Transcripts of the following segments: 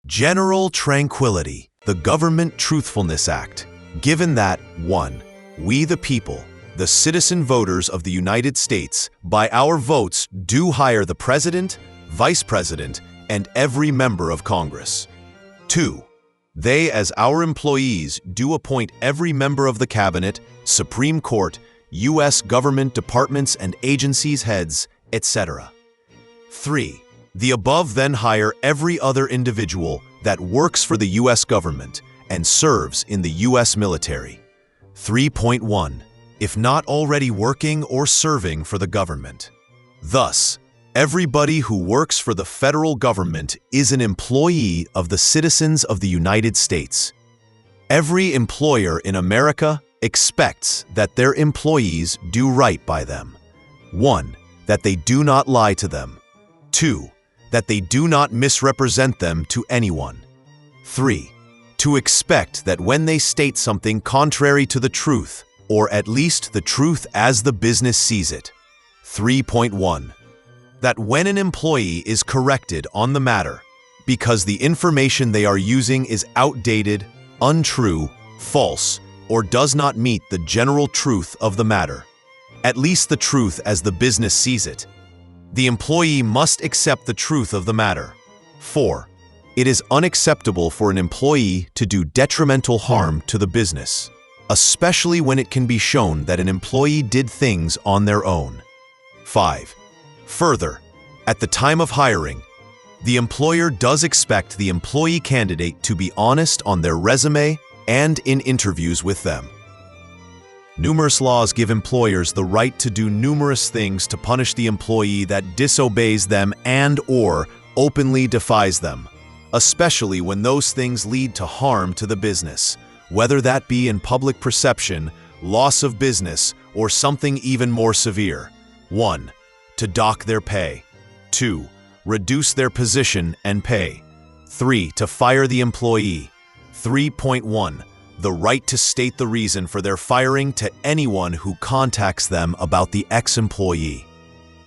General tranquility. The Government Truthfulness Act. Given that 1. We the people, the citizen voters of the United States, by our votes do hire the President, Vice President, and every member of Congress. 2. They, as our employees, do appoint every member of the Cabinet, Supreme Court, U.S. government departments and agencies heads, etc. 3. The above then hire every other individual that works for the U.S. government and serves in the U.S. military. 3.1. If not already working or serving for the government. Thus, everybody who works for the federal government is an employee of the citizens of the United States. Every employer in America expects that their employees do right by them. 1. That they do not lie to them. 2. That they do not misrepresent them to anyone. 3. To expect that when they state something contrary to the truth, or at least the truth as the business sees it. 3.1. That when an employee is corrected on the matter, because the information they are using is outdated, untrue, false, or does not meet the general truth of the matter, at least the truth as the business sees it, the employee must accept the truth of the matter. 4. It is unacceptable for an employee to do detrimental harm to the business, especially when it can be shown that an employee did things on their own. 5. Further, at the time of hiring, the employer does expect the employee candidate to be honest on their resume and in interviews with them. Numerous laws give employers the right to do numerous things to punish the employee that disobeys them and/or openly defies them, especially when those things lead to harm to the business, whether that be in public perception, loss of business, or something even more severe. 1. To dock their pay. 2. Reduce their position and pay. 3. To fire the employee. 3.1. The right to state the reason for their firing to anyone who contacts them about the ex-employee.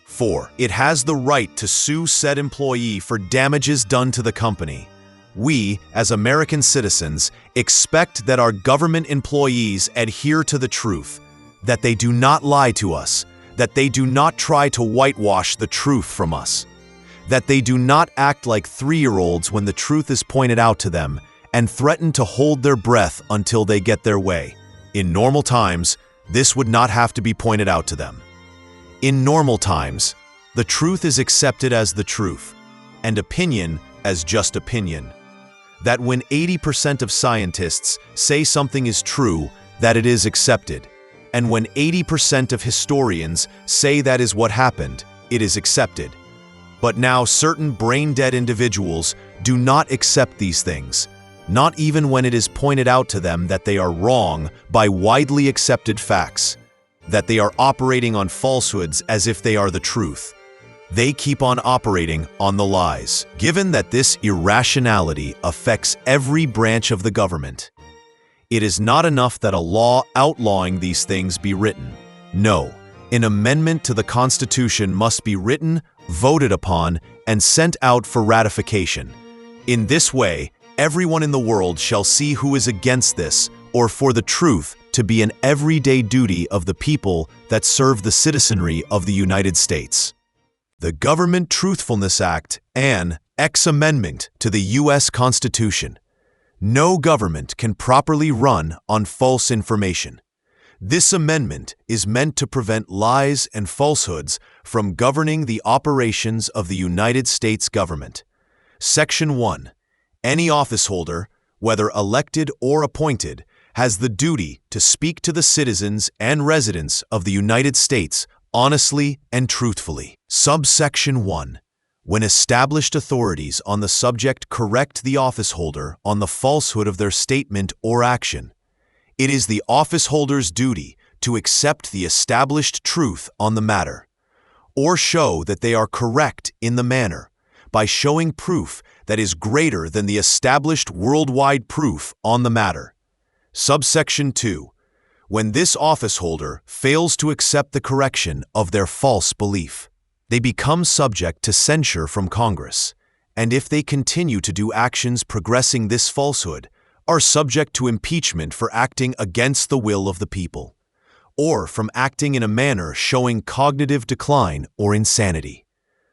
4. It has the right to sue said employee for damages done to the company. We, as American citizens, expect that our government employees adhere to the truth, that they do not lie to us, that they do not try to whitewash the truth from us, that they do not act like 3-year-olds when the truth is pointed out to them, and threaten to hold their breath until they get their way. In normal times, this would not have to be pointed out to them. In normal times, the truth is accepted as the truth, and opinion as just opinion. That when 80% of scientists say something is true, that it is accepted, and when 80% of historians say that is what happened, it is accepted. But now certain brain-dead individuals do not accept these things, not even when it is pointed out to them that they are wrong by widely accepted facts, that they are operating on falsehoods as if they are the truth. They keep on operating on the lies. Given that this irrationality affects every branch of the government, it is not enough that a law outlawing these things be written. No, an amendment to the Constitution must be written, voted upon, and sent out for ratification. In this way, everyone in the world shall see who is against this, or for the truth to be an everyday duty of the people that serve the citizenry of the United States. The Government Truthfulness Act, an ex-amendment to the U.S. Constitution. No government can properly run on false information. This amendment is meant to prevent lies and falsehoods from governing the operations of the United States government. Section 1. Any officeholder, whether elected or appointed, has the duty to speak to the citizens and residents of the United States honestly and truthfully. Subsection 1. When established authorities on the subject correct the officeholder on the falsehood of their statement or action, it is the officeholder's duty to accept the established truth on the matter, or show that they are correct in the manner, by showing proof that is greater than the established worldwide proof on the matter. Subsection 2. When this officeholder fails to accept the correction of their false belief, they become subject to censure from Congress, and if they continue to do actions progressing this falsehood, are subject to impeachment for acting against the will of the people, or from acting in a manner showing cognitive decline or insanity.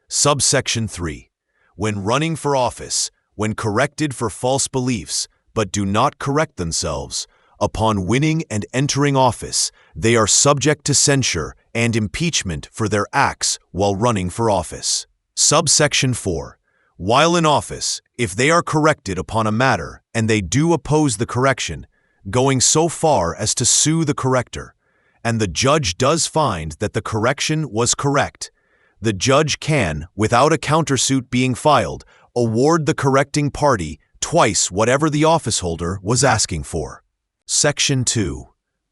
Subsection 3. When running for office, when corrected for false beliefs, but do not correct themselves, upon winning and entering office, they are subject to censure and impeachment for their acts while running for office. Subsection 4. While in office, if they are corrected upon a matter and they do oppose the correction, going so far as to sue the corrector, and the judge does find that the correction was correct, the judge can, without a countersuit being filed, award the correcting party twice whatever the officeholder was asking for. Section 2.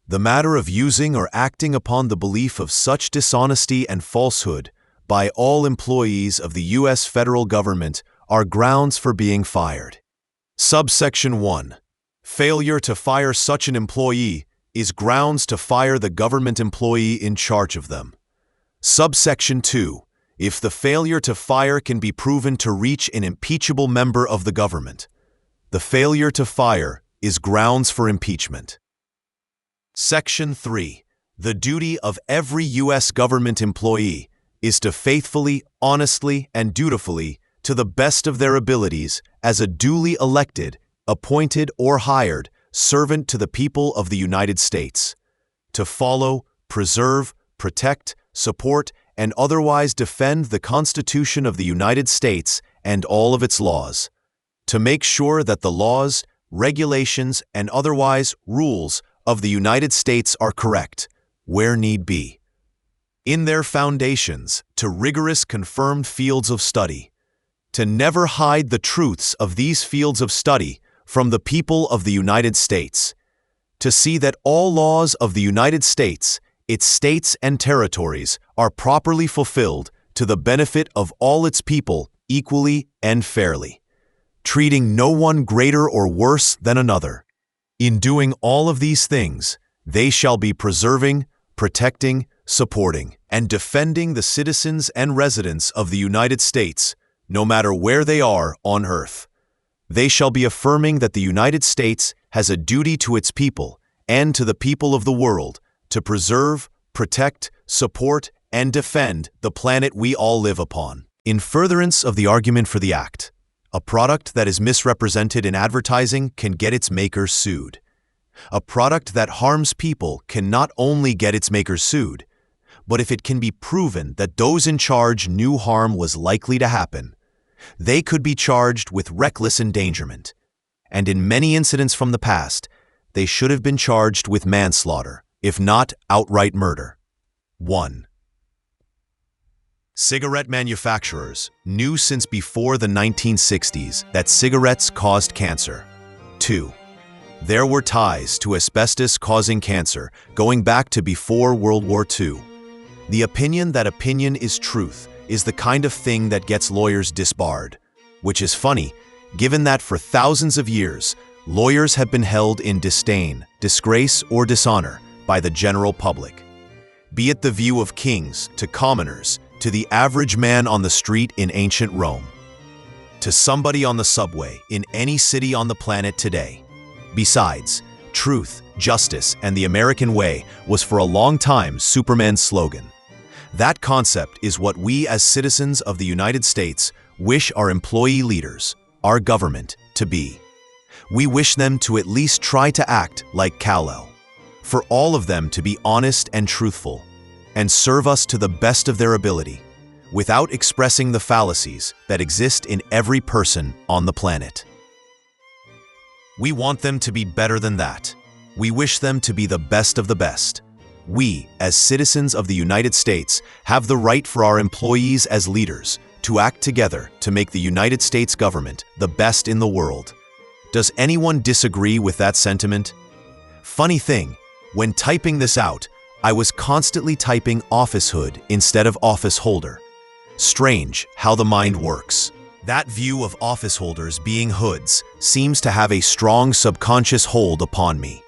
The matter of using or acting upon the belief of such dishonesty and falsehood by all employees of the U.S. federal government are grounds for being fired. Subsection 1. Failure to fire such an employee is grounds to fire the government employee in charge of them. Subsection 2. If the failure to fire can be proven to reach an impeachable member of the government, the failure to fire is grounds for impeachment. Section 3. The duty of every U.S. government employee is to faithfully, honestly, and dutifully, to the best of their abilities, as a duly elected, appointed, or hired servant to the people of the United States, to follow, preserve, protect, support, and otherwise defend the Constitution of the United States and all of its laws, to make sure that the laws, regulations, and otherwise rules of the United States are correct, where need be, in their foundations to rigorous confirmed fields of study, to never hide the truths of these fields of study from the people of the United States, to see that all laws of the United States, its states and territories, are properly fulfilled to the benefit of all its people equally and fairly, treating no one greater or worse than another. In doing all of these things, they shall be preserving, protecting, supporting, and defending the citizens and residents of the United States, no matter where they are on earth. They shall be affirming that the United States has a duty to its people and to the people of the world to preserve, protect, support, and defend the planet we all live upon. In furtherance of the argument for the Act, a product that is misrepresented in advertising can get its makers sued. A product that harms people can not only get its makers sued, but if it can be proven that those in charge knew harm was likely to happen, they could be charged with reckless endangerment. And in many incidents from the past, they should have been charged with manslaughter, if not outright murder. 1. Cigarette manufacturers knew since before the 1960s that cigarettes caused cancer. 2. There were ties to asbestos causing cancer going back to before World War II. The opinion that opinion is truth is the kind of thing that gets lawyers disbarred, which is funny, given that for thousands of years, lawyers have been held in disdain, disgrace, or dishonor by the general public. Be it the view of kings to commoners, to the average man on the street in ancient Rome, to somebody on the subway in any city on the planet today. Besides, truth, justice, and the American way was for a long time Superman's slogan. That concept is what we as citizens of the United States wish our employee leaders, our government, to be. We wish them to at least try to act like Kal-El, for all of them to be honest and truthful, and serve us to the best of their ability, without expressing the fallacies that exist in every person on the planet. We want them to be better than that. We wish them to be the best of the best. We, as citizens of the United States, have the right for our employees as leaders to act together to make the United States government the best in the world. Does anyone disagree with that sentiment? Funny thing, when typing this out, I was constantly typing officehood instead of officeholder. Strange how the mind works. That view of officeholders being hoods seems to have a strong subconscious hold upon me.